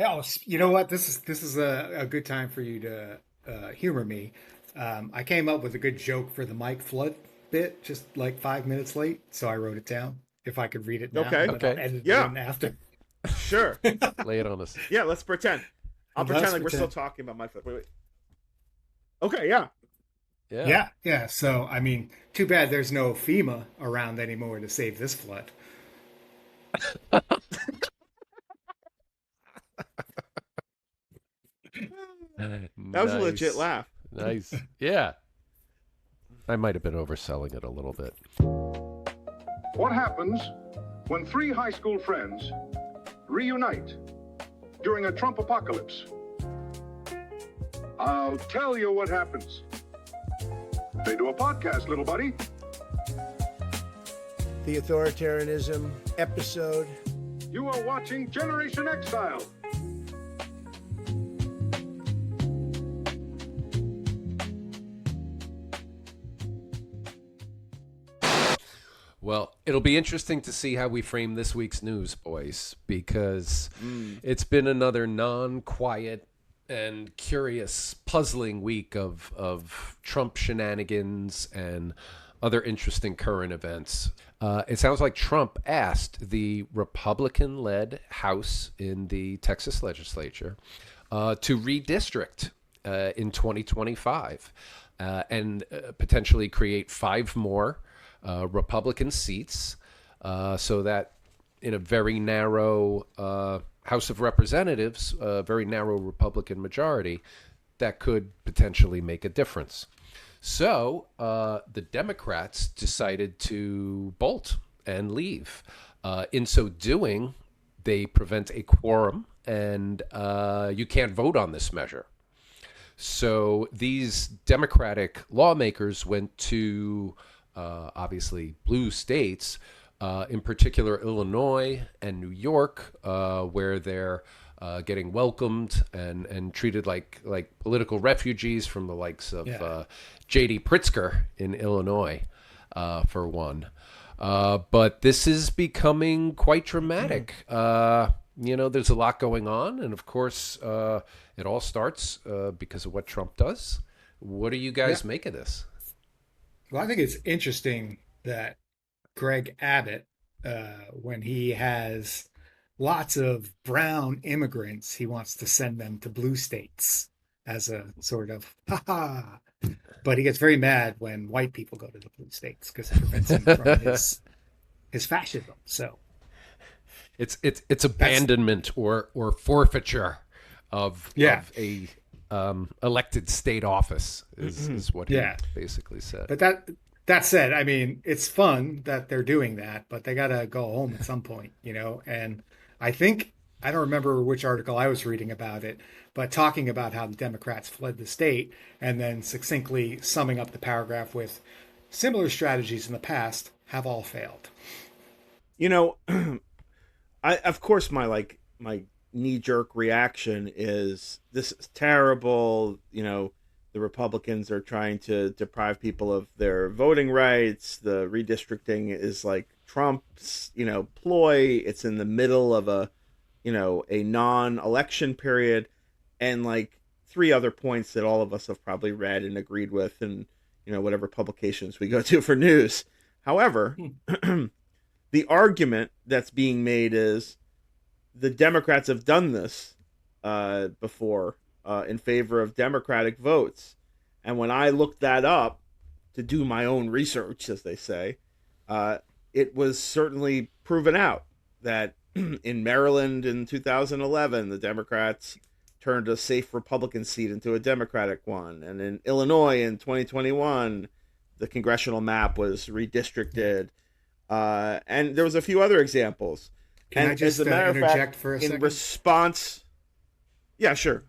Hell, you know what? This is a good time for you to humor me. I came up with a good joke for the Mike Flood bit, just like 5 minutes late, so I wrote it down. If I could read it now, Okay. and then I'll Okay, edit it Yeah. in after. Sure. lay it on us. Yeah. Let's pretend. I'll pretend Let's like we're still pretend. talking about my foot. Wait. Okay. Yeah. Yeah. Yeah, yeah. So, I mean, too bad there's no FEMA around anymore to save this flood. That was a legit Nice. laugh. Nice. Yeah. I might have been overselling it a little bit. What happens when three high school friends reunite during a Trump apocalypse? I'll tell you what happens. They do a podcast, little buddy. The Authoritarianism episode. You are watching Generation Exile. Well, it'll be interesting to see how we frame this week's news, boys, because it's been another non-quiet and curious, puzzling week of Trump shenanigans and other interesting current events. It sounds like Trump asked the Republican-led House in the Texas legislature to redistrict in 2025 and potentially create 5 more Republican seats, so that in a very narrow House of Representatives, a very narrow Republican majority, that could potentially make a difference. So the Democrats decided to bolt and leave. In so doing, they prevent a quorum, and you can't vote on this measure. So these Democratic lawmakers went to obviously blue states, in particular Illinois and New York, where they're getting welcomed and treated like political refugees from the likes of J.D. Pritzker in Illinois, for one. But this is becoming quite dramatic. There's a lot going on, and of course, it all starts because of what Trump does. What do you guys make of this? Well, I think it's interesting that Greg Abbott, when he has lots of brown immigrants, he wants to send them to blue states as a sort of ha ha. But he gets very mad when white people go to the blue states because it prevents him from his fascism. So it's abandonment or forfeiture of a elected state office is what he basically said. But that said, I mean, it's fun that they're doing that, but they got to go home at some point, And I think, I don't remember which article I was reading about it, but talking about how the Democrats fled the state and then succinctly summing up the paragraph with similar strategies in the past have all failed. Of course my knee-jerk reaction is this is terrible. The Republicans are trying to deprive people of their voting rights. The redistricting is like Trump's ploy. It's in the middle of a non-election period, and like 3 other points that all of us have probably read and agreed with, and whatever publications we go to for news. However, the argument that's being made is the Democrats have done this before in favor of Democratic votes. And when I looked that up to do my own research, as they say, it was certainly proven out that in Maryland in 2011, the Democrats turned a safe Republican seat into a Democratic one. And in Illinois in 2021, the congressional map was redistricted. And there was a few other examples. Can I just interject for a second? In response... Yeah, sure.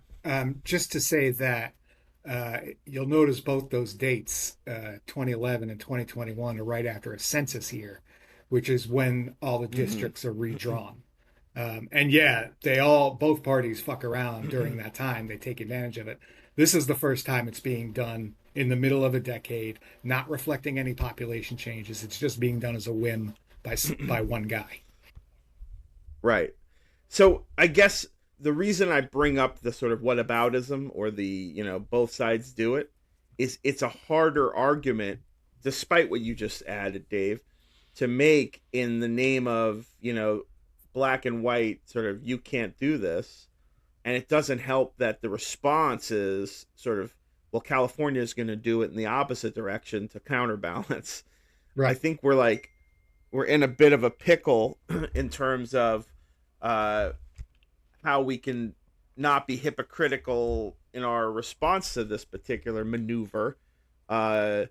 Just to say that you'll notice both those dates, 2011 and 2021, are right after a census year, which is when all the districts are redrawn. And both parties fuck around during that time. They take advantage of it. This is the first time it's being done in the middle of a decade, not reflecting any population changes. It's just being done as a whim by one guy. Right. So I guess the reason I bring up the sort of whataboutism or the, both sides do it is it's a harder argument, despite what you just added, Dave, to make in the name of, black and white sort of, you can't do this. And it doesn't help that the response is sort of, well, California is going to do it in the opposite direction to counterbalance. Right. I think we're in a bit of a pickle in terms of how we can not be hypocritical in our response to this particular maneuver. And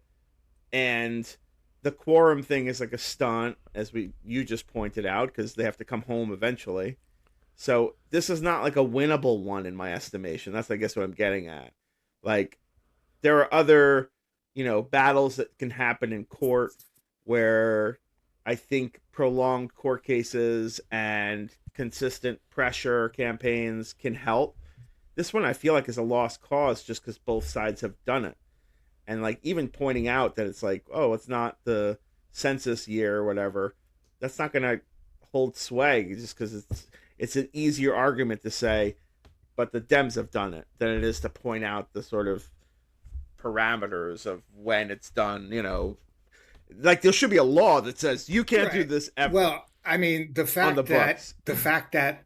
the quorum thing is like a stunt, as you just pointed out, because they have to come home eventually. So this is not like a winnable one in my estimation. That's, I guess, what I'm getting at. Like, there are other, battles that can happen in court where I think prolonged court cases and consistent pressure campaigns can help. This one I feel like is a lost cause just because both sides have done it. And like even pointing out that it's like, oh, it's not the census year or whatever, that's not going to hold sway just because it's an easier argument to say, but the Dems have done it, than it is to point out the sort of parameters of when it's done, Like there should be a law that says you can't do this ever. Well, I mean, the fact that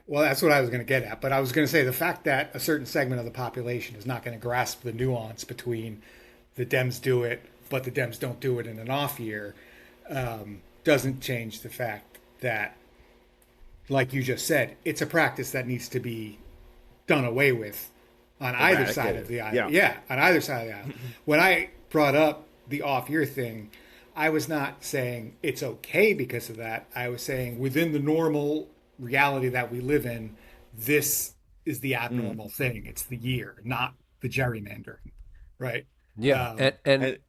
well, that's what I was going to get at. But I was going to say the fact that a certain segment of the population is not going to grasp the nuance between the Dems do it, but the Dems don't do it in an off year, doesn't change the fact that, like you just said, it's a practice that needs to be done away with on either side of the aisle. Yeah, on either side of the aisle. When I brought up the off-year thing, I was not saying it's okay because of that. I was saying within the normal reality that we live in, this is the abnormal thing. It's the year, not the gerrymandering, right? Yeah,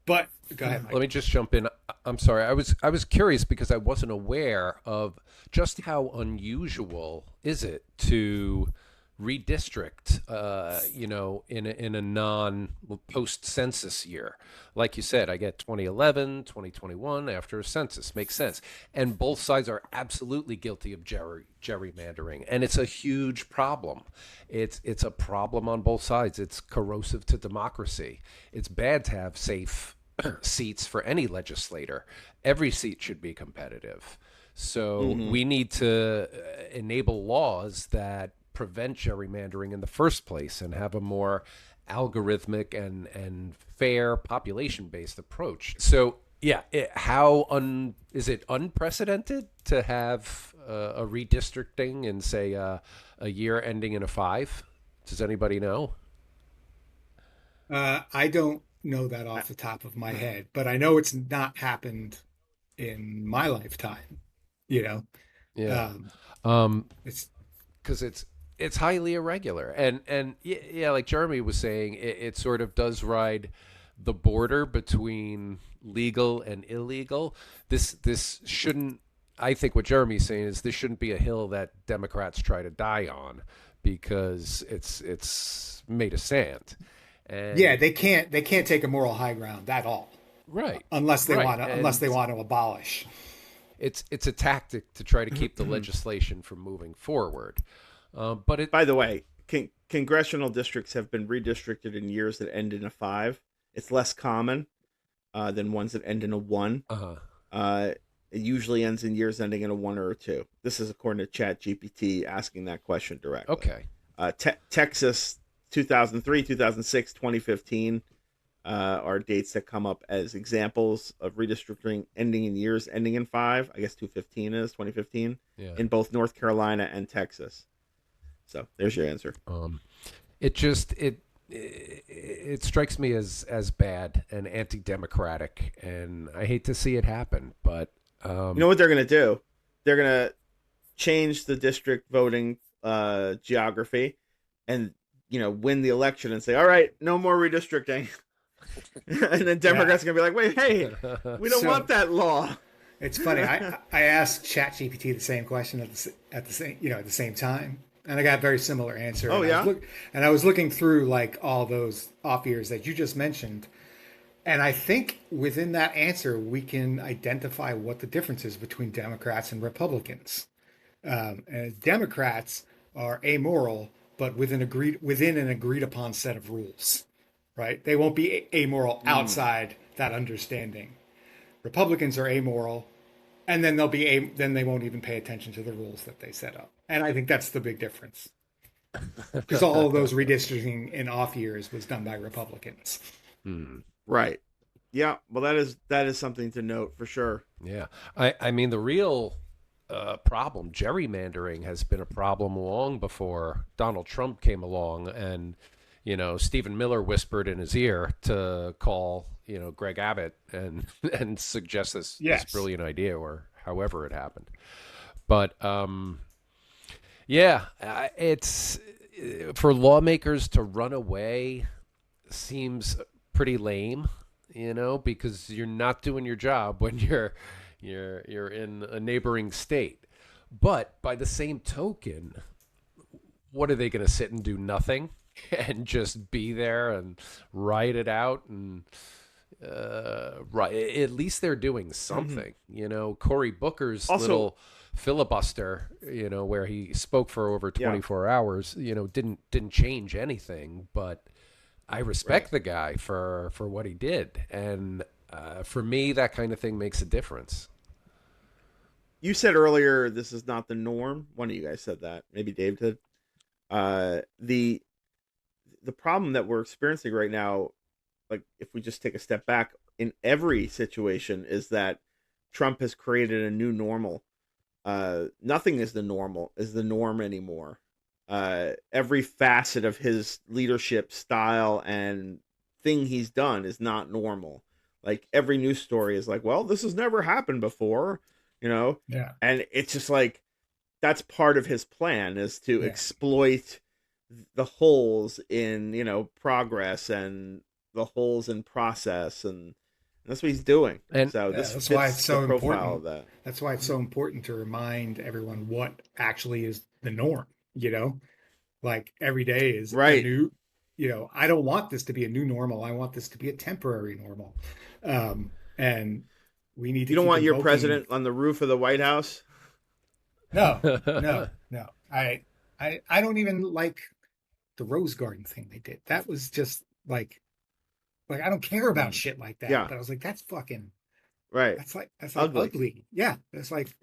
but go ahead, Mike. Let me just jump in. I'm sorry. I was curious because I wasn't aware of just how unusual is it to redistrict, in a non post census year. Like you said, I get 2011, 2021 after a census. Makes sense. And both sides are absolutely guilty of gerrymandering. And it's a huge problem. It's a problem on both sides. It's corrosive to democracy. It's bad to have safe seats for any legislator. Every seat should be competitive. So we need to enable laws that prevent gerrymandering in the first place and have a more algorithmic and fair population-based approach. So, yeah, is it unprecedented to have a redistricting in, say, a year ending in a 5? Does anybody know? I don't know that off the top of my head, but I know it's not happened in my lifetime. Yeah. It's because it's highly irregular, and yeah, like Jeremy was saying, it sort of does ride the border between legal and illegal. This shouldn't. I think what Jeremy's saying is this shouldn't be a hill that Democrats try to die on because it's made of sand. And yeah, they can't take a moral high ground at all, right? Unless they want to abolish. It's a tactic to try to keep the legislation from moving forward. But by the way, congressional districts have been redistricted in years that end in a 5. It's less common than ones that end in a 1. It usually ends in years ending in a 1 or a 2. This is according to ChatGPT asking that question directly. Okay. Texas, 2003, 2006, 2015 are dates that come up as examples of redistricting ending in years ending in 5. I guess 2015. Yeah. In both North Carolina and Texas. So there's your answer. It strikes me as bad and anti-democratic, and I hate to see it happen. But you know what they're going to do? They're going to change the district voting geography, and win the election and say, "All right, no more redistricting." And then Democrats are going to be like, "Wait, hey, we don't want that law." It's funny. I asked ChatGPT the same question at the same time. And I got a very similar answer. Oh, yeah? I was looking through like all those off years that you just mentioned. And I think within that answer, we can identify what the difference is between Democrats and Republicans. And Democrats are amoral, but within an agreed upon set of rules, right? They won't be amoral outside that understanding. Republicans are amoral, and then then they won't even pay attention to the rules that they set up. And I think that's the big difference, because all of those redistricting in off years was done by Republicans. Right. Yeah. Well, that is something to note for sure. Yeah. I mean, the real problem, gerrymandering, has been a problem long before Donald Trump came along, and Stephen Miller whispered in his ear to call Greg Abbott and suggest this brilliant idea, or however it happened. But it's for lawmakers to run away seems pretty lame, because you're not doing your job when you're in a neighboring state. But by the same token, what are they going to sit and do nothing and just be there and write it out? And at least they're doing something. Cory Booker's little filibuster, where he spoke for over 24 hours, didn't change anything. But I respect the guy for what he did, and for me, that kind of thing makes a difference. You said earlier this is not the norm. One of you guys said that. Maybe Dave did. The problem that we're experiencing right now, like if we just take a step back in every situation, is that Trump has created a new normal. Nothing is the norm anymore. Every facet of his leadership style and thing he's done is not normal. Like every news story is like, well, this has never happened before, Yeah. And it's just like, that's part of his plan, is to exploit the holes in, progress and the holes in process. And that's what he's doing. And so this that's fits why it's so the profile important. of that. That's why it's so important to remind everyone what actually is the norm, like every day is Right. a new, I don't want this to be a new normal. I want this to be a temporary normal. And we need to You don't keep want your invoking- president on the roof of the White House? No. I don't even like the Rose Garden thing they did. That was just like I don't care about shit like that. Yeah. But I was like, that's fucking Right. that's like Ugly. ugly. Yeah. That's like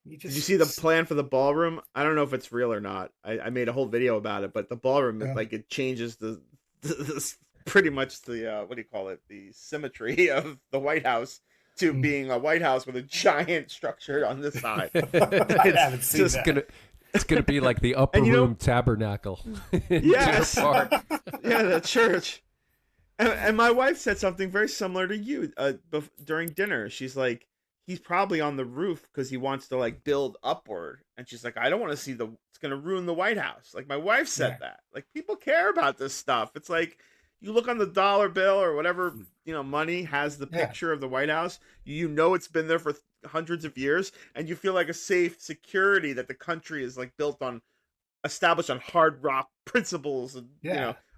Did you see the plan for the ballroom? I don't know if it's real or not. I made a whole video about it, but the ballroom, like, it changes the pretty much the what do you call it? The symmetry of the White House to being a White House with a giant structure on this side. I haven't seen that. It's gonna be like the upper room tabernacle. In Yes. Deer Park. Yeah, the church. And my wife said something very similar to you during dinner. She's like, he's probably on the roof because he wants to like build upward. And she's like, I don't want to see it's going to ruin the White House. Like my wife said that. Like people care about this stuff. It's like you look on the dollar bill or whatever, money has the picture of the White House. It's been there for hundreds of years, and you feel like a safe security that the country is like established on hard rock principles and,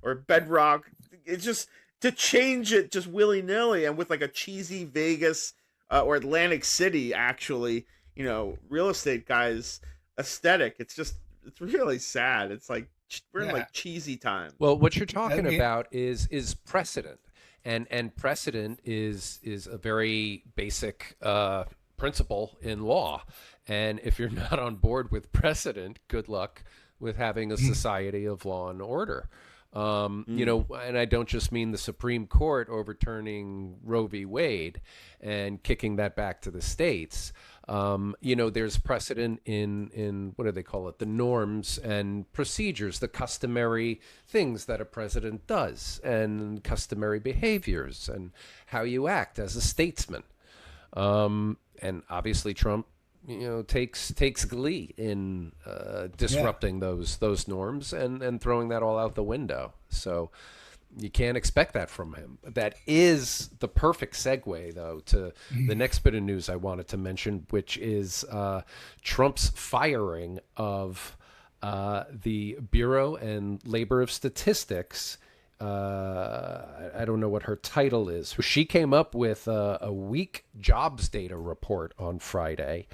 or bedrock. It's just to change it just willy-nilly and with like a cheesy Vegas or Atlantic City, actually, real estate guys aesthetic. It's really sad. It's like we're in like cheesy time. Well, what you're talking about is precedent, and precedent is a very basic principle in law. And if you're not on board with precedent, good luck with having a society of law and order. And I don't just mean the Supreme Court overturning Roe v. Wade and kicking that back to the states. There's precedent in what do they call it? The norms and procedures, the customary things that a president does, and customary behaviors, and how you act as a statesman. And obviously Trump, takes glee in disrupting those norms and throwing that all out the window. So you can't expect that from him. That is the perfect segue, though, to the next bit of news I wanted to mention, which is Trump's firing of the Bureau and Labor of Statistics. I don't know what her title is. She came up with a weak jobs data report on Friday.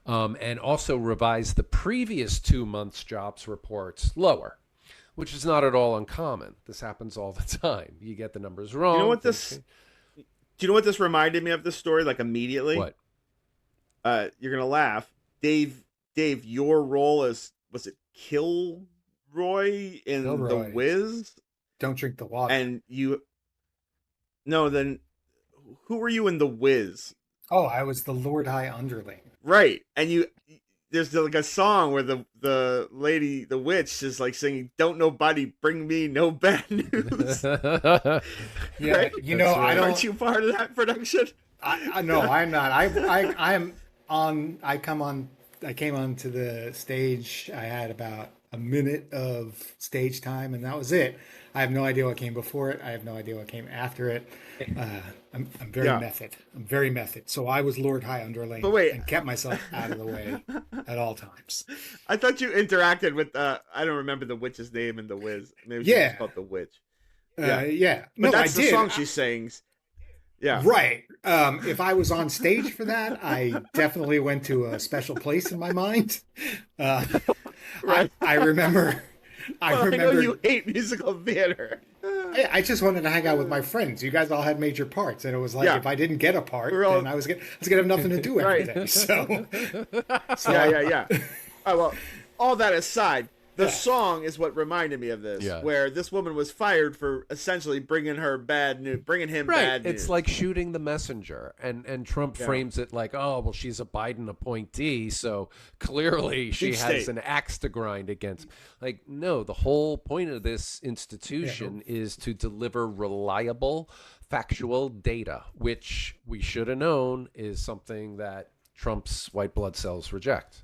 and also revised the previous 2 months' jobs reports lower, which is not at all uncommon. This happens all the time. You get the numbers wrong. You know what this? Do you know what this reminded me of? This story, like immediately. What? You're gonna laugh, Dave. Your role as, was it Kilroy in Kilroy. The Wiz? Don't drink the water. And you. No, then who were you in The Wiz? Oh, I was the Lord High Underling. Right, and you. There's like a song where the lady, the witch, is like singing, "Don't nobody bring me no bad news." Yeah, right? you know, I don't. Aren't you part of that production? I no, I'm not. I am on. I came onto the stage. I had about a minute of stage time, and that was it. I have no idea what came before it. I have no idea what came after it. I'm very method. I'm very method. So I was Lord High Underling, But wait. and kept myself out of the way at all times. I thought you interacted with. I don't remember the witch's name in The Wiz. Maybe she was called the witch. Yeah. But No, that's I the did. song she sings. Yeah. Right. If I was on stage for that, I definitely went to a special place in my mind. Right. I remember. I know remember. you hate musical theater. I just wanted to hang out with my friends. You guys all had major parts, and it was like if I didn't get a part, then I was gonna have nothing to do every day. So Yeah. Oh, well, all that aside, the song is what reminded me of this, where this woman was fired for essentially bringing him bad news. It's like shooting the messenger, and Trump frames it like, oh, well, she's a Biden appointee, so clearly she has an axe to grind against. Like, no, the whole point of this institution is to deliver reliable, factual data, which we should have known is something that Trump's white blood cells reject.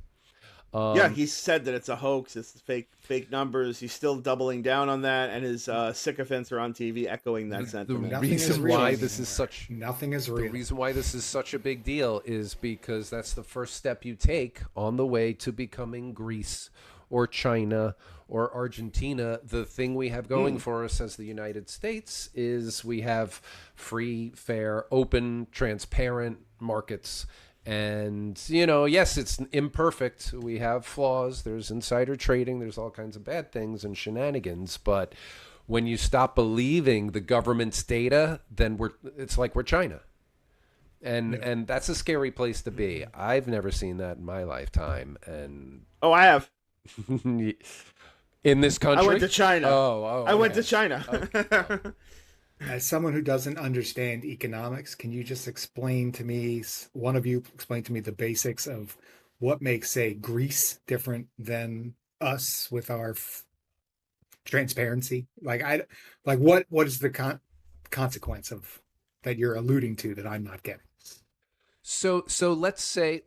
He said that it's a hoax. It's fake numbers. He's still doubling down on that, and his sycophants are on TV echoing that sentiment. The reason why this is such nothing is real. The reason why this is such a big deal is because that's the first step you take on the way to becoming Greece or China or Argentina. The thing we have going for us as the United States is we have free, fair, open, transparent markets. And, yes, it's imperfect. We have flaws. There's insider trading. There's all kinds of bad things and shenanigans. But when you stop believing the government's data, then it's like we're China. And that's a scary place to be. I've never seen that in my lifetime. And I have. In this country? I went to China. I went to China. Okay. As someone who doesn't understand economics, can you just explain to me, one of you explain to me the basics of what makes, say, Greece different than us with our transparency? What is the consequence of that you're alluding to that I'm not getting? So let's say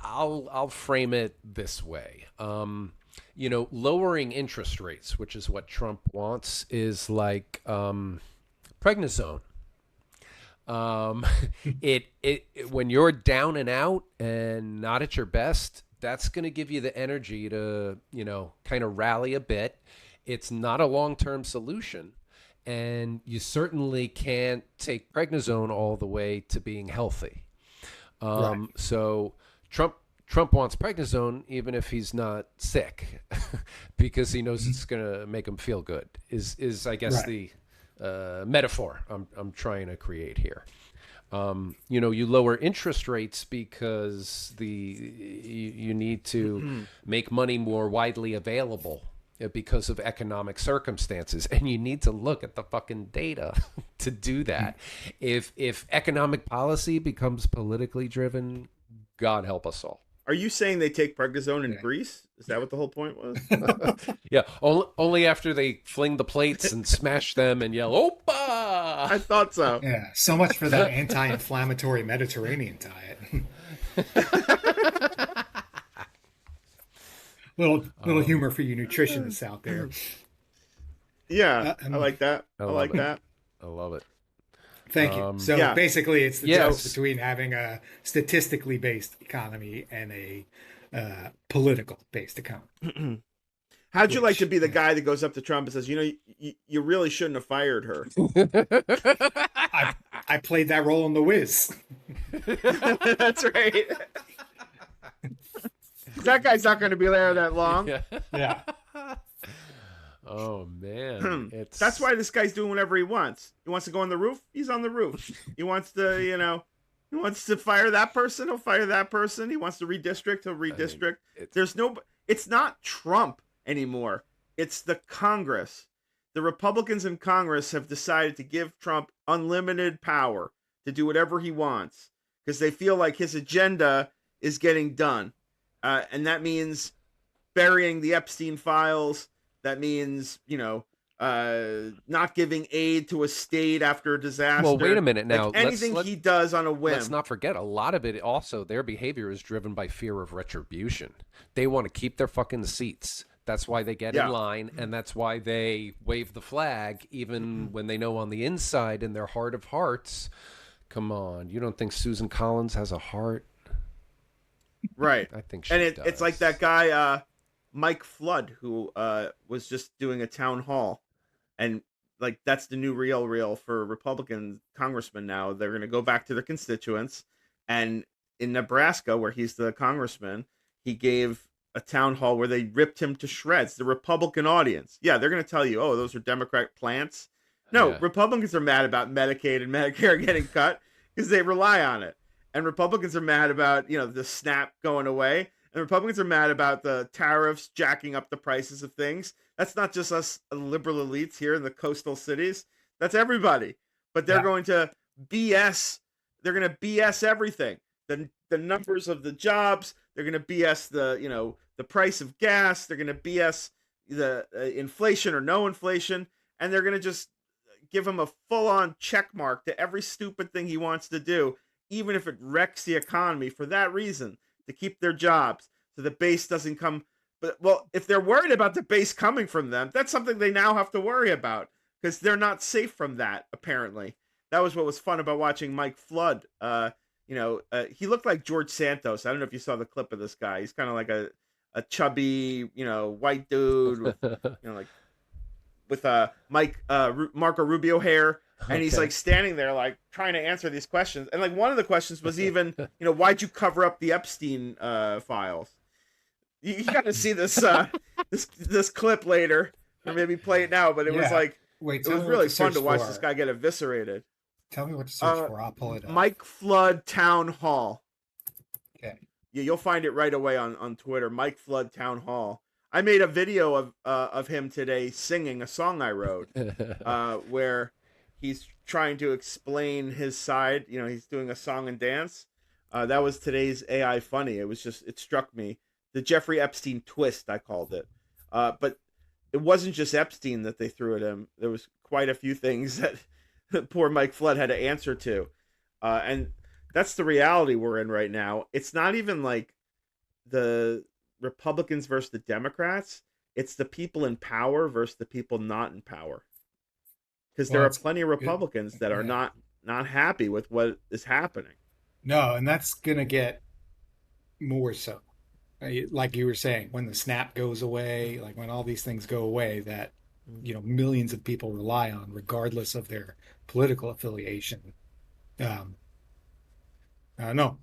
I'll frame it this way. Lowering interest rates, which is what Trump wants, is like prednisone. When you're down and out and not at your best, that's going to give you the energy to, kind of rally a bit. It's not a long-term solution, and you certainly can't take prednisone all the way to being healthy. Right. So Trump wants prednisone even if he's not sick because he knows it's going to make him feel good is I guess the metaphor I'm trying to create here. You lower interest rates because you need to make money more widely available because of economic circumstances, and you need to look at the fucking data to do that. If economic policy becomes politically driven, God help us all. Are you saying they take prednisone in Greece? Is that what the whole point was? Yeah, only after they fling the plates and smash them and yell, "Opa!" I thought so. Yeah, so much for that anti-inflammatory Mediterranean diet. little humor for you nutritionists out there. Yeah, I like that. I like that. I love it. Thank you. So basically, it's the difference between having a statistically based economy and a political based economy. How'd you like to be the guy that goes up to Trump and says, you really shouldn't have fired her? I played that role in The Wiz. That's right. That guy's not going to be there that long. Yeah. Oh man, That's why this guy's doing whatever he wants. He wants to go on the roof. He's on the roof. He wants to, he wants to fire that person. He'll fire that person. He wants to redistrict. He'll redistrict. It's not Trump anymore. It's the Congress. The Republicans in Congress have decided to give Trump unlimited power to do whatever he wants because they feel like his agenda is getting done. And that means burying the Epstein files. That means, not giving aid to a state after a disaster. Well, wait a minute now. Like anything he does on a whim. Let's not forget, a lot of it also, their behavior is driven by fear of retribution. They want to keep their fucking seats. That's why they get in line, and that's why they wave the flag, even when they know on the inside, in their heart of hearts, come on, you don't think Susan Collins has a heart? Right. I think she does. It's like that guy, Mike Flood, who was just doing a town hall, and like that's the new real for Republican congressmen now. They're going to go back to their constituents, and in Nebraska, where he's the congressman, he gave a town hall where they ripped him to shreds. The Republican audience, they're going to tell you, oh, those are Democrat plants. No, Republicans are mad about Medicaid and Medicare getting cut because they rely on it, and Republicans are mad about the SNAP going away. And Republicans are mad about the tariffs jacking up the prices of things. That's not just us liberal elites here in the coastal cities. That's everybody. But they're going to BS. They're going to BS everything. The numbers of the jobs. They're going to BS the price of gas. They're going to BS the inflation or no inflation. And they're going to just give him a full-on check mark to every stupid thing he wants to do, even if it wrecks the economy for that reason. To keep their jobs, so the base doesn't come. But if they're worried about the base coming from them, that's something they now have to worry about because they're not safe from that. Apparently, that was what was fun about watching Mike Flood. He looked like George Santos. I don't know if you saw the clip of this guy. He's kind of like a chubby, white dude, with Marco Rubio hair. And he's like standing there, like trying to answer these questions. And like one of the questions was even, why'd you cover up the Epstein files? You got to see this this clip later, or maybe play it now. But it was like, it was really fun to watch this guy get eviscerated. Tell me what to search for. I'll pull it up. Mike Flood Town Hall. Okay. Yeah, you'll find it right away on Twitter. Mike Flood Town Hall. I made a video of him today singing a song I wrote, where he's trying to explain his side. He's doing a song and dance. That was today's AI funny. It struck me. The Jeffrey Epstein twist, I called it. But it wasn't just Epstein that they threw at him. There was quite a few things that poor Mike Flood had to answer to. And that's the reality we're in right now. It's not even like the Republicans versus the Democrats. It's the people in power versus the people not in power. Because there are plenty of Republicans that are not happy with what is happening. No, and that's going to get more so. Like you were saying, when the SNAP goes away, like when all these things go away that, millions of people rely on, regardless of their political affiliation. I don't know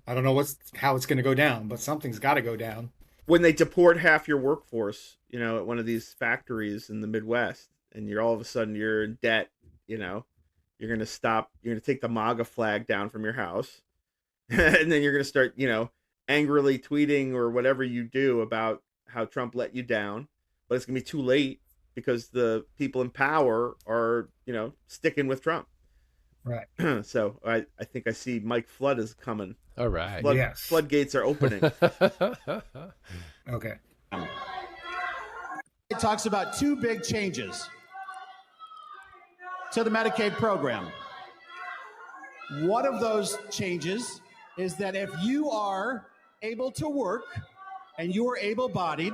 how it's going to go down, but something's got to go down. When they deport half your workforce, at one of these factories in the Midwest, and you're all of a sudden you're in debt, you're going to take the MAGA flag down from your house, and then you're going to start, angrily tweeting or whatever you do about how Trump let you down, but it's going to be too late because the people in power are, sticking with Trump. Right. So I think I see Mike Flood is coming. All right. Yes. Floodgates are opening. Okay. It talks about two big changes to the Medicaid program. One of those changes is that if you are able to work and you are able-bodied,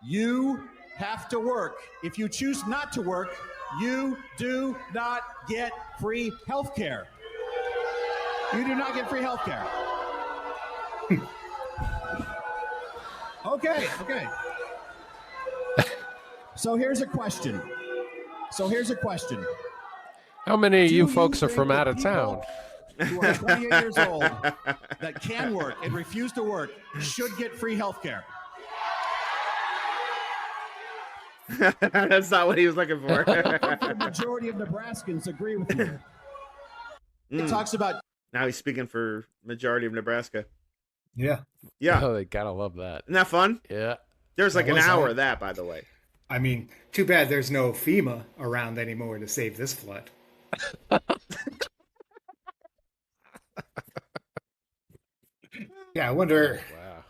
you have to work. If you choose not to work, you do not get free health care. You do not get free health care. Okay. So here's a question. How many of you folks are from out of town? who are 28 years old that can work and refuse to work should get free health care. That's not what he was looking for. The majority of Nebraskans agree with you. It talks about. Now he's speaking for majority of Nebraska. Yeah. Yeah. Oh, they gotta love that. Isn't that fun? Yeah. There's like That an was hour fun. of that, by the way. I mean, too bad there's no FEMA around anymore to save this flood. Yeah, I wonder Wow.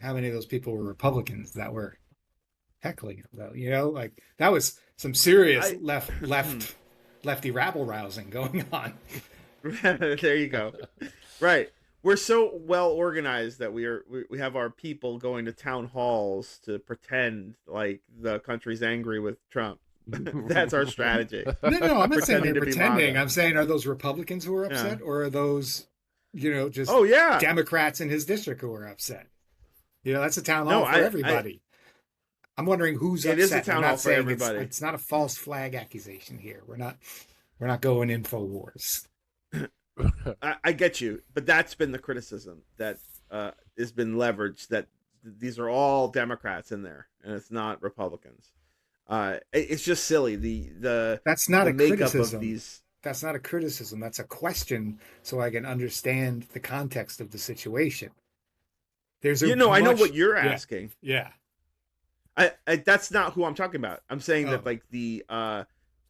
how many of those people were Republicans that were heckling, though. You know, like that was some serious lefty rabble rousing going on. There you go. Right. We're so well organized that we have our people going to town halls to pretend like the country's angry with Trump. That's our strategy. No, I'm not saying they're Pretending to be pretending. MAGA. I'm saying, are those Republicans who are upset, or are those, just Oh yeah. Democrats in his district who are upset? That's a town hall No, for I- everybody. I'm wondering who's It upset. is a I'm town not hall for saying everybody. It's not a false flag accusation here. We're not going InfoWars. I get you, but that's been the criticism that has been leveraged, that these are all Democrats in there and it's not Republicans. It's just silly. That's not the a makeup criticism. of these. That's not a criticism. That's a question, so I can understand the context of the situation. There's a I know much- what you're Yeah, asking. Yeah. I that's not who I'm talking about. I'm saying that Oh. like the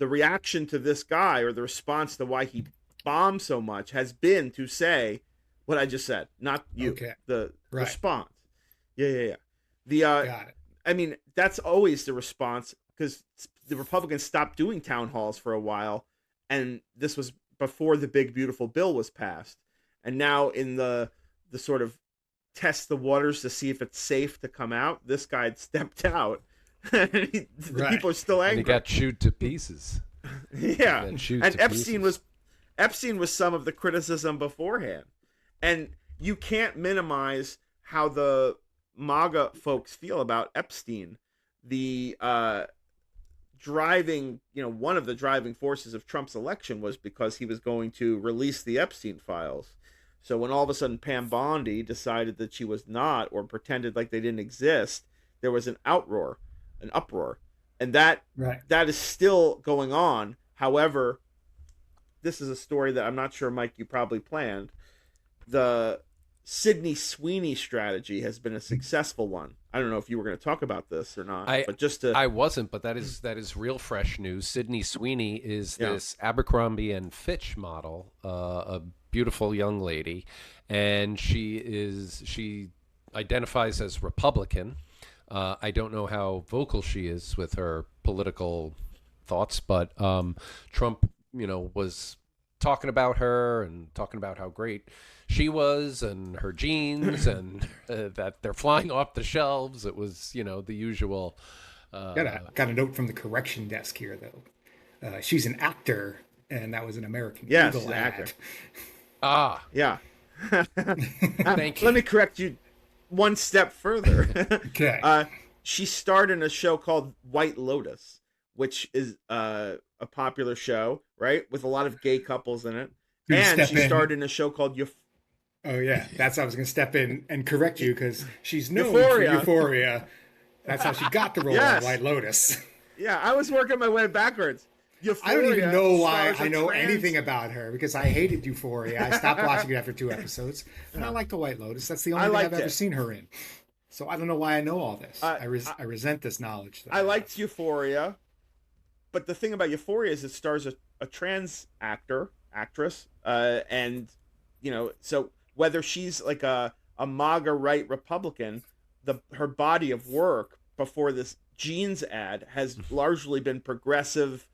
reaction to this guy, or the response to why he bombed so much, has been to say what I just said, not you. Okay. The Right. response. Yeah. The Got it. I mean, that's always the response, because the Republicans stopped doing town halls for a while, and this was before the big beautiful bill was passed. And now in the sort of test the waters to see if it's safe to come out, this guy had stepped out. The Right. people are still And angry. he got chewed to pieces. Yeah. Got chewed And to Epstein pieces. was some of the criticism beforehand. And you can't minimize how the MAGA folks feel about Epstein. The driving, one of the driving forces of Trump's election was because he was going to release the Epstein files. So when all of a sudden Pam Bondi decided that she was not, or pretended like they didn't exist, there was an uproar. And that Right. that is still going on. However, this is a story that I'm not sure, Mike, you probably planned. The Sydney Sweeney strategy has been a successful one. I don't know if you were going to talk about this or not, but just to I wasn't, but that is real fresh news. Sydney Sweeney is Yeah. this Abercrombie and Fitch model, a beautiful young lady, and she identifies as Republican. I don't know how vocal she is with her political thoughts, but Trump, was talking about her and talking about how great she was and her jeans and that they're flying off the shelves. It was, the usual. Got a note from the correction desk here, though. She's an actor, and that was an American Yes, Eagle she's an ad. actor. yeah. Thank you. Let me correct you one step further. Okay. She starred in a show called White Lotus, which is a popular show, right, with a lot of gay couples in it. Gonna And step she in. starred in a show called Oh yeah, that's how I was going to step in and correct you, because she's known Euphoria. for Euphoria. That's how she got the role Yes. of White Lotus. Yeah, I was working my way backwards. I don't even Euphoria know why stars a I know trans- anything about her, because I hated Euphoria. I stopped watching it after 2 episodes, and I like the White Lotus. That's the only I thing I've liked ever it. seen her in. So I don't know why I know all this. I resent this knowledge. That I have. liked Euphoria, but the thing about Euphoria is it stars a trans actress, and so whether she's like a MAGA right Republican, her body of work before this jeans ad has largely been progressive,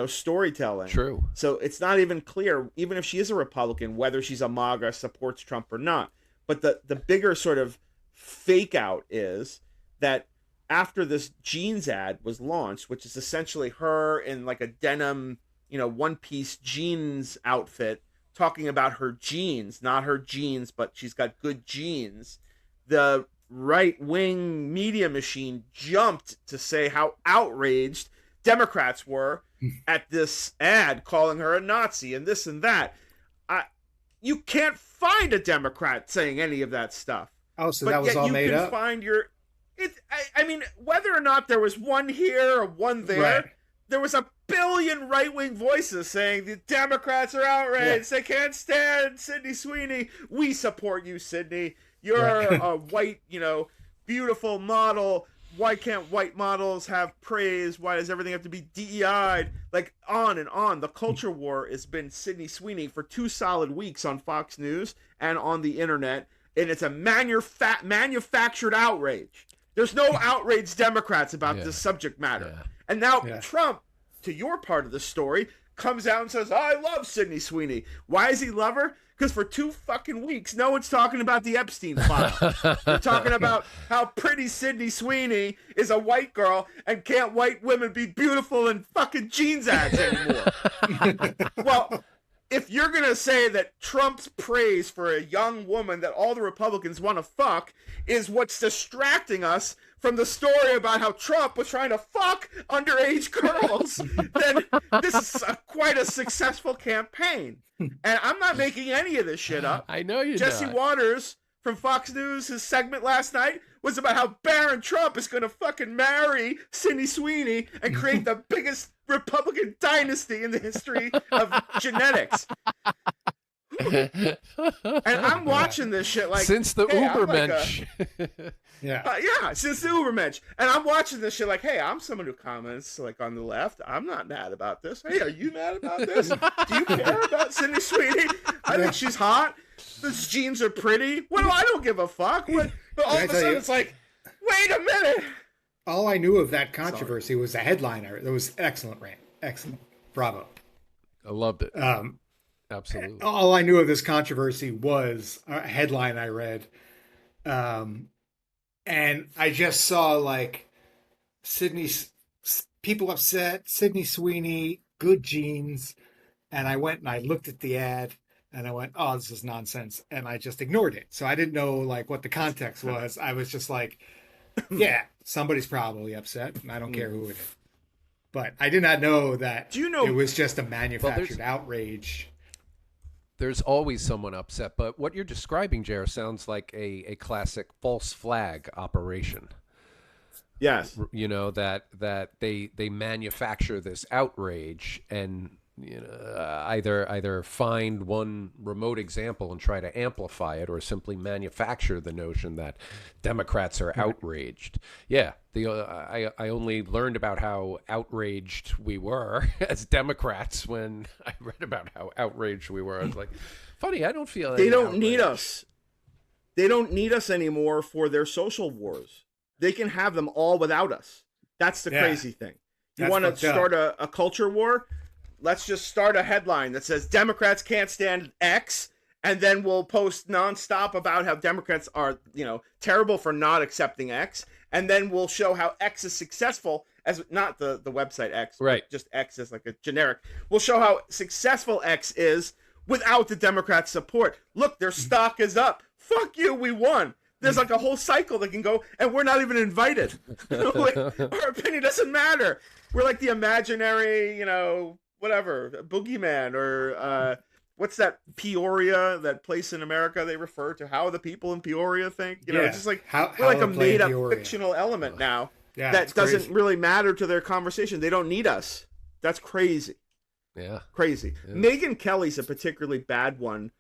storytelling. True. So it's not even clear, even if she is a Republican, whether she's a MAGA, supports Trump or not. But the bigger sort of fake out is that after this jeans ad was launched, which is essentially her in like a denim, one-piece jeans outfit, talking about her jeans, not her jeans, but she's got good jeans, the right-wing media machine jumped to say how outraged Democrats were at this ad, calling her a Nazi and this and that. you can't find a Democrat saying any of that stuff. Oh, so but that was yet all you made can up? find your. I mean, whether or not there was one here or one there, Right. there was a billion right-wing voices saying the Democrats are outraged. They can't stand Sydney Sweeney. We support you, Sydney. You're a white, beautiful model. Why can't white models have praise? Why does everything have to be DEI'd? Like, on and on. The culture war has been Sydney Sweeney for 2 solid weeks on Fox News and on the internet, and it's a manufactured outrage. There's no outraged Democrats about this subject matter. Yeah. And now Trump, to your part of the story, comes out and says, I love Sydney Sweeney. Why does he love her? Because for 2 fucking weeks, no one's talking about the Epstein file. They're talking about how pretty Sydney Sweeney is a white girl and can't white women be beautiful in fucking jeans ads anymore. Well, if you're going to say that Trump's praise for a young woman that all the Republicans want to fuck is what's distracting us from the story about how Trump was trying to fuck underage girls, then this is quite a successful campaign. And I'm not making any of this shit up. I know you're Jesse not. Waters from Fox News, his segment last night was about how Barron Trump is going to fucking marry Sydney Sweeney and create the biggest Republican dynasty in the history of genetics. And I'm watching this shit like since the hey, Ubermensch. Since the Ubermensch. And I'm watching this shit like, hey, I'm someone who comments like on the left. I'm not mad about this. Hey, are you mad about this? Do you care about Sydney Sweeney? I think she's hot. Those jeans are pretty. Well, I don't give a fuck. But all of a sudden it's like, wait a minute. All I knew of that controversy was the headline. That was excellent, Rand. Excellent. Bravo. I loved it. Absolutely. All I knew of this controversy was a headline I read. And I just saw like people upset, Sydney Sweeney, good jeans. And I went and I looked at the ad and I went, oh, this is nonsense. And I just ignored it. So I didn't know like what the context was. I was just like, yeah, somebody's probably upset and I don't care who it is. But I did not know that it was just a manufactured outrage. There's always someone upset, but what you're describing, Jer, sounds like a classic false flag operation. Yes. You know, that they manufacture this outrage and either find one remote example and try to amplify it, or simply manufacture the notion that Democrats are outraged. Yeah, I only learned about how outraged we were as Democrats when I read about how outraged we were. I was like, funny, I don't feel they don't need us. They don't need us anymore for their social wars. They can have them all without us. That's the crazy thing. You want to start a culture war? Let's just start a headline that says Democrats can't stand X, and then we'll post nonstop about how Democrats are, terrible for not accepting X, and then we'll show how X is successful as not the website X, right? Just X as like a generic. We'll show how successful X is without the Democrats' support. Look, their stock is up. Fuck you, we won. There's like a whole cycle that can go, and we're not even invited. Our opinion doesn't matter. We're like the imaginary, whatever, boogeyman, or what's that Peoria, that place in America they refer to? How the people in Peoria think? It's just like we're like a made-up fictional element now that doesn't really matter to their conversation. They don't need us. That's crazy. Yeah, crazy. Yeah. Megyn Kelly's a particularly bad one.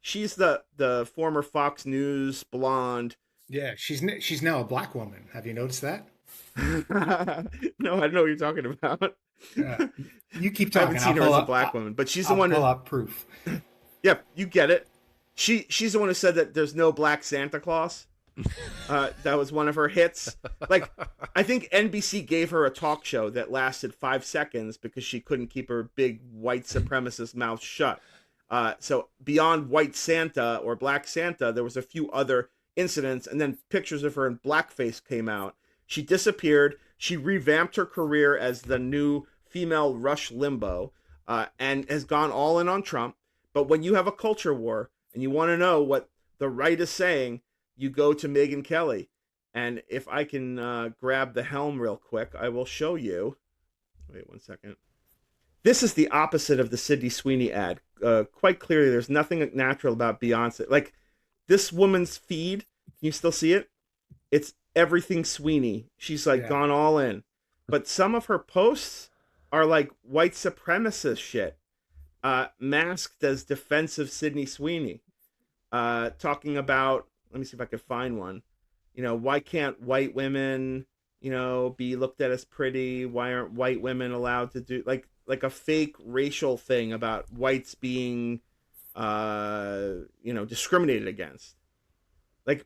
She's the former Fox News blonde. Yeah, she's now a black woman. Have you noticed that? No, I don't know what you're talking about. You keep talking. I haven't seen her as a black woman, but she's the one who pull up proof. Yep, you get it. She's the one who said that there's no black Santa Claus. That was one of her hits. Like, I think NBC gave her a talk show that lasted 5 seconds because she couldn't keep her big white supremacist mouth shut. So beyond White Santa or Black Santa, there was a few other incidents, and then pictures of her in blackface came out. She disappeared. She revamped her career as the new female Rush Limbaugh, and has gone all in on Trump. But when you have a culture war and you want to know what the right is saying, you go to Megyn Kelly. And if I can grab the helm real quick, I will show you. Wait 1 second. This is the opposite of the Sydney Sweeney ad. Quite clearly, there's nothing natural about Beyonce. Like, this woman's feed, can you still see it? It's everything Sweeney. She's like gone all in. But some of her posts are like white supremacist shit, masked as defensive Sydney Sweeney, talking about, let me see if I can find one. You know, why can't white women, you know, be looked at as pretty? Why aren't white women allowed to do like a fake racial thing about whites being, you know, discriminated against? Like,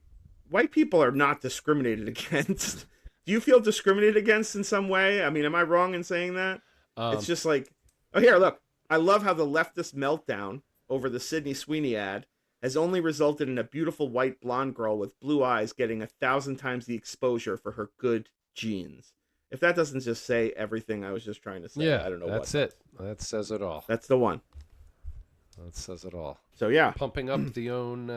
white people are not discriminated against. Do you feel discriminated against in some way? I mean, am I wrong in saying that? It's just like, oh, here, look. I love how the leftist meltdown over the Sydney Sweeney ad has only resulted in a beautiful white blonde girl with blue eyes getting 1,000 times the exposure for her good genes. If that doesn't just say everything I was just trying to say, I don't know that's what. it. That says it all. That's the one. That says it all. So, yeah. Pumping up the own,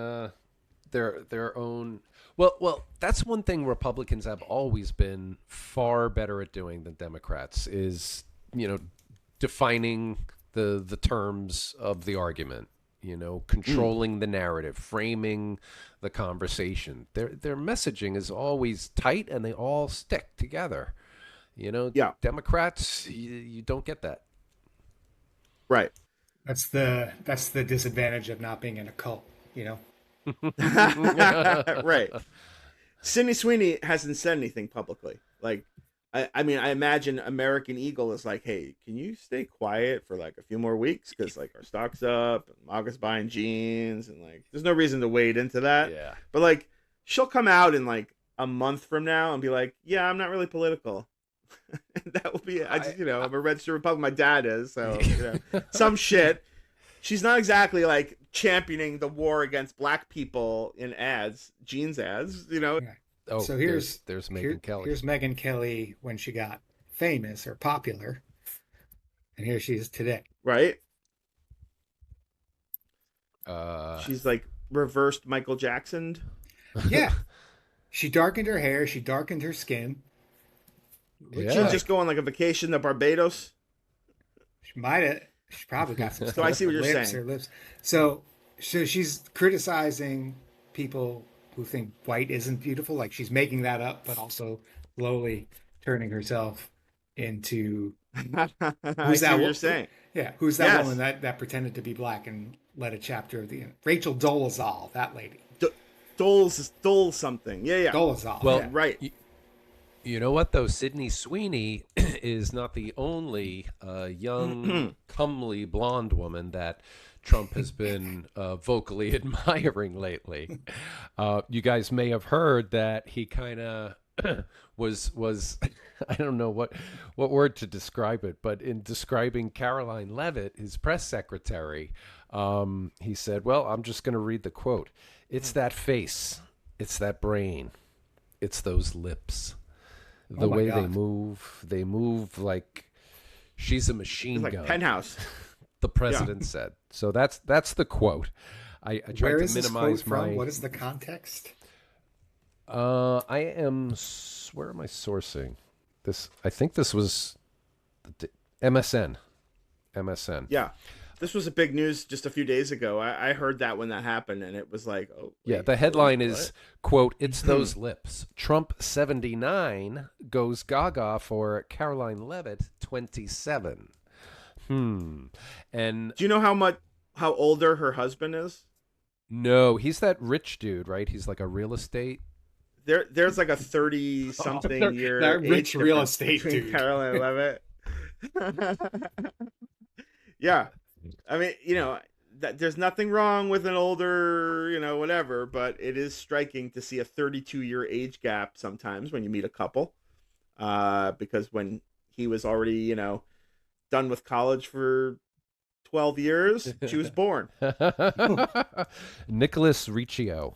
their own. Well, that's one thing Republicans have always been far better at doing than Democrats is, you know, defining the terms of the argument, you know, controlling the narrative, framing the conversation. Their messaging is always tight and they all stick together. You know, Democrats, you don't get that. Right. That's the disadvantage of not being in a cult, you know? Right. Sydney Sweeney hasn't said anything publicly. Like, I mean, I imagine American Eagle is like, hey, can you stay quiet for like a few more weeks? Because like our stock's up and Maga's buying jeans and like there's no reason to wade into that. Yeah. But like she'll come out in like a month from now and be like, yeah, I'm not really political. That will be, I'm a registered Republican. My dad is, so you know, some shit. She's not exactly like championing the war against black people in ads, jeans ads, you know. Yeah. Oh, so there's Megyn Kelly. Here's Megyn Kelly when she got famous or popular, and here she is today. Right. She's like reversed Michael Jackson. Yeah, she darkened her hair. She darkened her skin. She just go on like a vacation to Barbados. She might have. She probably got some. So I see what you're saying. Her lips. So she's criticizing people who think white isn't beautiful. Like she's making that up, but also slowly turning herself into who's that? What you're saying? Yeah, who's that woman that pretended to be black and led a chapter of the Rachel Dolezal, that lady. Dole something. Yeah. Dolezal. Well, yeah. Right. You know what, though? Sydney Sweeney is not the only young, comely blonde woman that Trump has been vocally admiring lately. You guys may have heard that he kind of was I don't know what word to describe it, but in describing Caroline Leavitt, his press secretary, he said, well, I'm just going to read the quote. It's that face. It's that brain. It's those lips. The way God. they move like she's a machine like gun. Penthouse. The president said. So that's the quote. I tried Where to is this minimize quote from? my. What is the context? I am. Where am I sourcing this? I think this was MSN. MSN. Yeah. This was a big news just a few days ago. I heard that when that happened, and it was like, oh. Wait, yeah, the headline is, quote, it's those lips. Trump 79 goes gaga for Caroline Leavitt 27. And do you know how older her husband is? No, he's that rich dude, right? He's like a real estate. There's like a 30-something year that rich age real difference estate between dude. Caroline Leavitt. Yeah. I mean, you know, there's nothing wrong with an older, you know, whatever, but it is striking to see a 32-year age gap sometimes when you meet a couple. Because when he was already, you know, done with college for 12 years, she was born. Nicholas Riccio,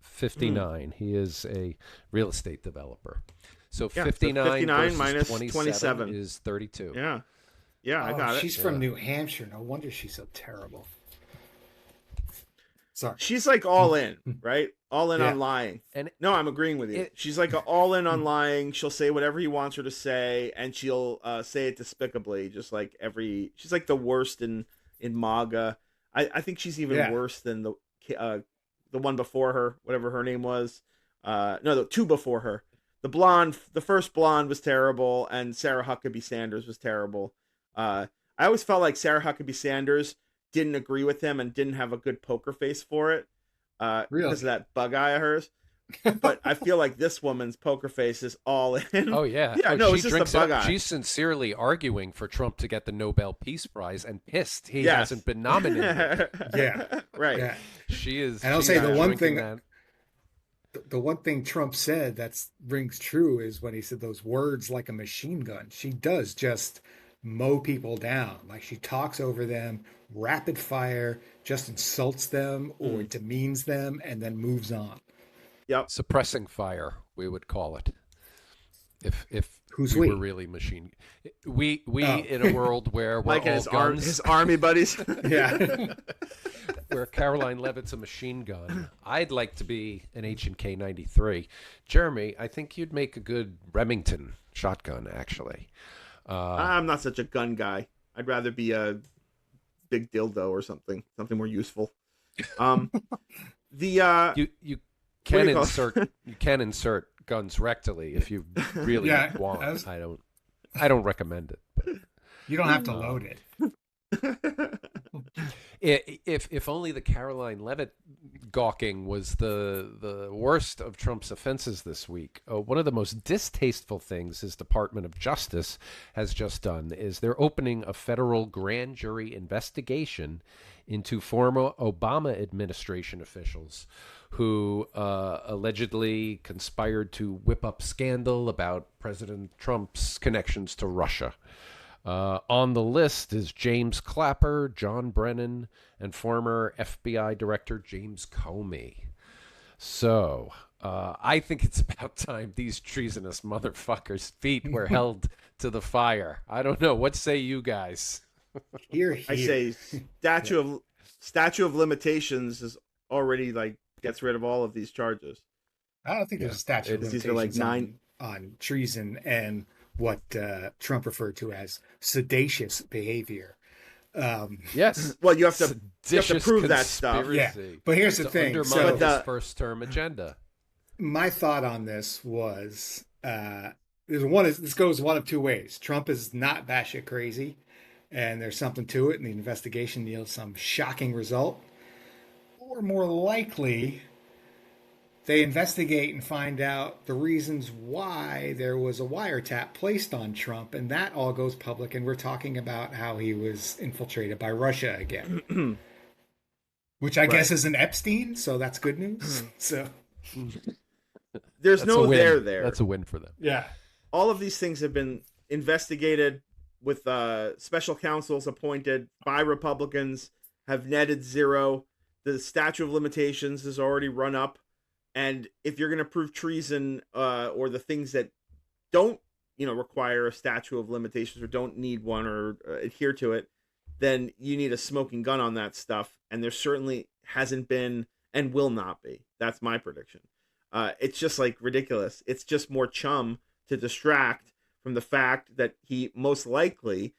59. He is a real estate developer. So 59 versus minus 27 is 32. Yeah. Yeah, I got it. She's from New Hampshire. No wonder she's so terrible. Sorry. she's like all in, right? All in Yeah. on lying. And No, I'm agreeing with you. She's like all in on lying. She'll say whatever he wants her to say, and she'll say it despicably, just like she's like the worst in MAGA. I think she's even worse than the one before her, whatever her name was. No, the two before her. The first blonde was terrible, and Sarah Huckabee Sanders was terrible. I always felt like Sarah Huckabee Sanders didn't agree with him and didn't have a good poker face for it, because of that bug eye of hers. But I feel like this woman's poker face is all in. Oh yeah, yeah. Oh, No, she it's just drinks the bug it up. eye. She's sincerely arguing for Trump to get the Nobel Peace Prize and pissed he hasn't been nominated. Yeah. Right. Yeah. She is. And I'll she say is the one drinking thing- that. The one thing Trump said that rings true is when he said those words like a machine gun. She does just mow people down. Like she talks over them, rapid fire, just insults them or demeans them, and then moves on. Yep. Suppressing fire, we would call it. If Who's we we? were really machine, we in a world where we're Like all his guns, army buddies. Yeah. where Caroline Levitt's a machine gun. I'd like to be an H&K 93. Jeremy, I think you'd make a good Remington shotgun, actually. I'm not such a gun guy. I'd rather be a big dildo or something more useful. You can do you call insert guns rectally if you really want. I don't recommend it. But. You don't have to load it. If only the Caroline Levitt gawking was the worst of Trump's offenses this week. One of the most distasteful things his Department of Justice has just done is they're opening a federal grand jury investigation into former Obama administration officials who allegedly conspired to whip up scandal about President Trump's connections to Russia. On the list is James Clapper, John Brennan, and former FBI Director James Comey. So I think it's about time these treasonous motherfuckers' feet were held to the fire. I don't know. What say you guys? Here. I say statute of limitations is already like gets rid of all of these charges. I don't think there's a statute of These are like limitations on treason and what Trump referred to as seditious behavior. Yes. Well, you have to prove that stuff. Yeah, but here's the thing. Undermine So his first term agenda. my thought on this was this goes one of two ways. Trump is not batshit crazy, and there's something to it, and the investigation yields some shocking result. Or more likely, they investigate and find out the reasons why there was a wiretap placed on Trump, and that all goes public, and we're talking about how he was infiltrated by Russia again. Which I guess is an Epstein, so that's good news. So There's That's no a win. there there. That's a win for them. yeah. All of these things have been investigated with special counsels appointed by Republicans, have netted zero. The statute of limitations is already run up. And if you're going to prove treason or the things that don't, require a statute of limitations or don't need one or adhere to it, then you need a smoking gun on that stuff. And there certainly hasn't been and will not be. That's my prediction. It's just like ridiculous. It's just more chum to distract from the fact that he most likely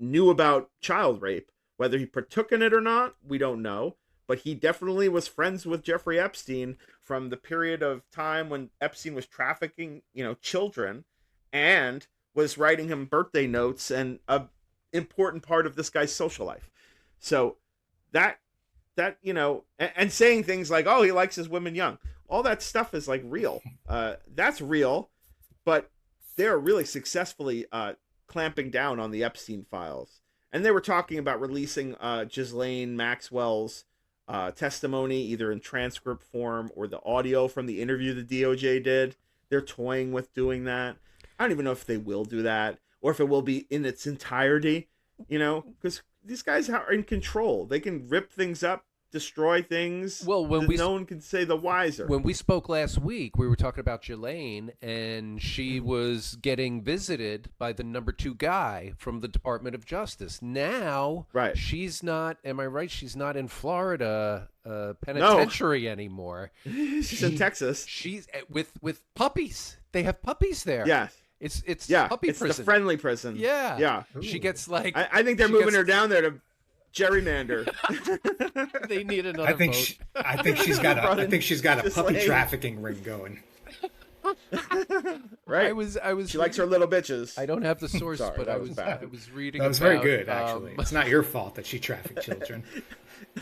knew about child rape. Whether he partook in it or not, we don't know. But he definitely was friends with Jeffrey Epstein from the period of time when Epstein was trafficking, children, and was writing him birthday notes and a important part of this guy's social life. So that and saying things like, oh, he likes his women young. All that stuff is like real. That's real, but they're really successfully clamping down on the Epstein files. And they were talking about releasing Ghislaine Maxwell's testimony, either in transcript form or the audio from the interview the DOJ did. They're toying with doing that. I don't even know if they will do that or if it will be in its entirety, because these guys are in control. They can rip things up destroy things. Well, no one can say the wiser. When we spoke last week, we were talking about Ghislaine, and she was getting visited by the number 2 guy from the Department of Justice. Now, right. She's not, am I right? She's not in Florida penitentiary anymore. She's in Texas. She's with puppies. They have puppies there. Yes. It's puppy it's prison. the friendly prison. Yeah. Yeah. She gets like... I think they're moving her down there to gerrymander. They need another I think vote. I think she's got a puppy trafficking ring going. Right. I was. She likes her little bitches. I don't have the source, Sorry, but I was reading. That was very good, actually. It's not your fault that she trafficked children.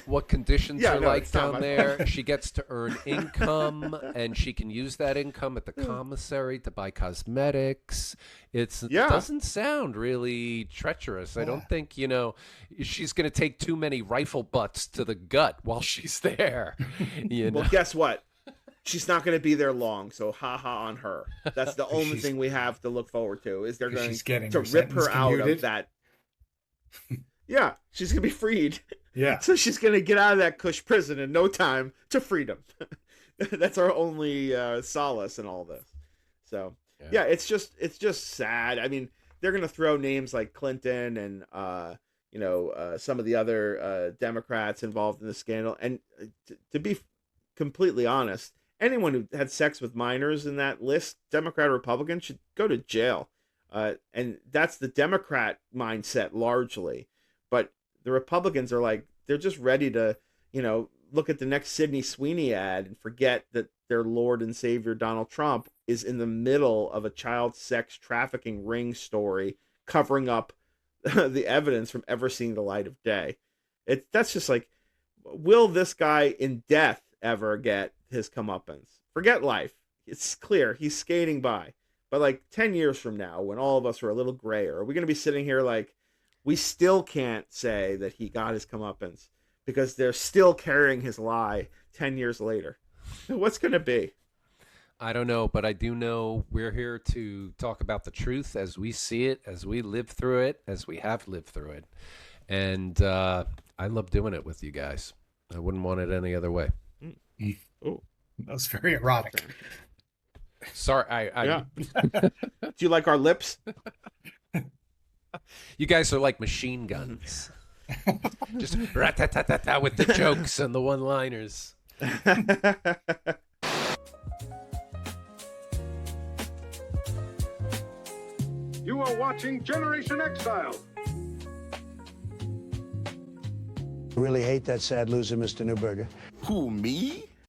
What conditions are like down there? fault. She gets to earn income, and she can use that income at the commissary to buy cosmetics. It doesn't sound really treacherous. I don't think, she's going to take too many rifle butts to the gut while she's there. Well, guess what? She's not going to be there long, so ha-ha on her. That's the only thing we have to look forward to, is they're going to rip her out of that. Yeah, she's going to be freed. Yeah. So she's going to get out of that cush prison in no time to freedom. That's our only solace in all this. So, yeah, it's just sad. I mean, they're going to throw names like Clinton and, some of the other Democrats involved in the scandal. And to be completely honest, anyone who had sex with minors in that list, Democrat or Republican, should go to jail. And that's the Democrat mindset largely. But the Republicans are like, they're just ready to, look at the next Sydney Sweeney ad and forget that their Lord and Savior Donald Trump is in the middle of a child sex trafficking ring story, covering up the evidence from ever seeing the light of day. That's just like, will this guy in death ever get his comeuppance? Forget life. It's clear he's skating by. But like 10 years from now, when all of us are a little grayer, are we going to be sitting here like, we still can't say that he got his comeuppance because they're still carrying his lie 10 years later? What's going to be? I don't know, but I do know we're here to talk about the truth as we see it, as we live through it, as we have lived through it. And I love doing it with you guys. I wouldn't want it any other way. Oh, that was very erotic. Sorry, Yeah. Do you like our lips? You guys are like machine guns. Just rat-tat-tat-tat with the jokes and the one-liners. You are watching Generation Exile. Really hate that sad loser, Mr. Neuberger. Who, me?